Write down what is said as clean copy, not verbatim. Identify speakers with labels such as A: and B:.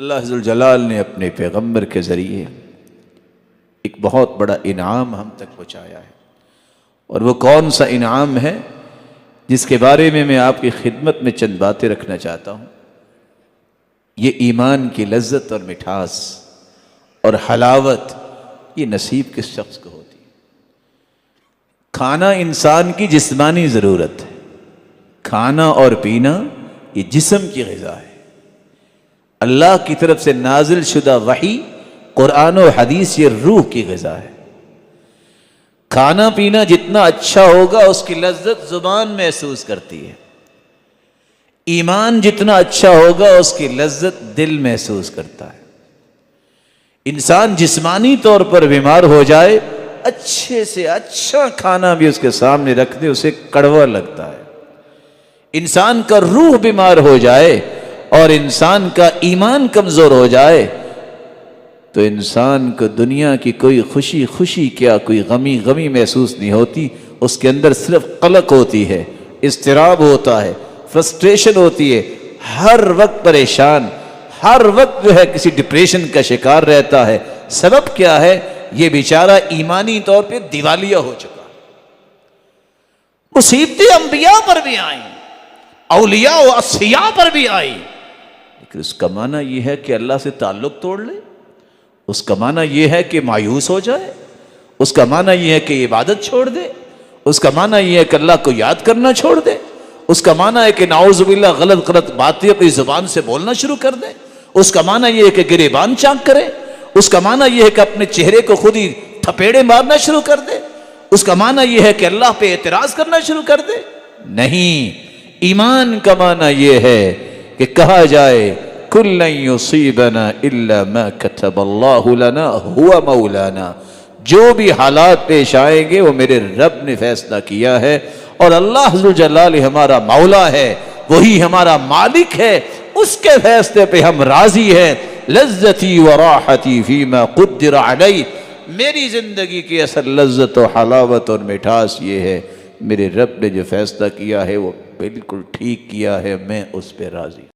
A: اللہ عز الجلال نے اپنے پیغمبر کے ذریعے ایک بہت بڑا انعام ہم تک پہنچایا ہے، اور وہ کون سا انعام ہے جس کے بارے میں آپ کی خدمت میں چند باتیں رکھنا چاہتا ہوں۔ یہ ایمان کی لذت اور مٹھاس اور حلاوت یہ نصیب کس شخص کو ہوتی ہے؟ کھانا انسان کی جسمانی ضرورت ہے، کھانا اور پینا یہ جسم کی غذا ہے۔ اللہ کی طرف سے نازل شدہ وحی قرآن و حدیث یہ روح کی غذا ہے۔ کھانا پینا جتنا اچھا ہوگا اس کی لذت زبان محسوس کرتی ہے، ایمان جتنا اچھا ہوگا اس کی لذت دل محسوس کرتا ہے۔ انسان جسمانی طور پر بیمار ہو جائے، اچھے سے اچھا کھانا بھی اس کے سامنے رکھ دے اسے کڑوا لگتا ہے۔ انسان کا روح بیمار ہو جائے اور انسان کا ایمان کمزور ہو جائے تو انسان کو دنیا کی کوئی خوشی کیا کوئی غمی محسوس نہیں ہوتی، اس کے اندر صرف قلق ہوتی ہے، اضطراب ہوتا ہے، فرسٹریشن ہوتی ہے، ہر وقت پریشان، ہر وقت جو ہے کسی ڈپریشن کا شکار رہتا ہے۔ سبب کیا ہے؟ یہ بیچارہ ایمانی طور پہ دیوالیہ ہو چکا۔ مصیبتیں انبیاء پر بھی آئیں، اولیاء و اصفیاء پر بھی آئیں، لیکن اس کا معنی یہ ہے کہ اللہ سے تعلق توڑ لے، اس کا معنی یہ ہے کہ مایوس ہو جائے، اس کا معنی یہ ہے کہ عبادت چھوڑ دے، اس کا معنی یہ ہے کہ اللہ کو یاد کرنا چھوڑ دے، اس کا معنی ہے کہ نعوذ باللہ غلط باتیں اپنی زبان سے بولنا شروع کر دے، اس کا معنی یہ ہے کہ گریبان چاک کرے، اس کا معنی یہ ہے کہ اپنے چہرے کو خود ہی تھپیڑے مارنا شروع کر دے، اس کا معنی یہ ہے کہ اللہ پہ اعتراض کرنا شروع کر دے۔ نہیں، ایمان کا معنی یہ ہے کہ کہا جائے کل لن یصیبنا الا ما کتب اللہ لنا هو مولانا، جو بھی حالات پیش آئیں گے وہ میرے رب نے فیصلہ کیا ہے، اور اللہ ذوالجلال ہمارا مولا ہے، وہی ہمارا مالک ہے، اس کے فیصلے پہ ہم راضی ہیں۔ لذتی و راحتی فیما قدر علی، میری زندگی کی اصل لذت و حلاوت اور مٹھاس یہ ہے میرے رب نے جو فیصلہ کیا ہے وہ بالکل ٹھیک کیا ہے، میں اس پہ راضی ہوں۔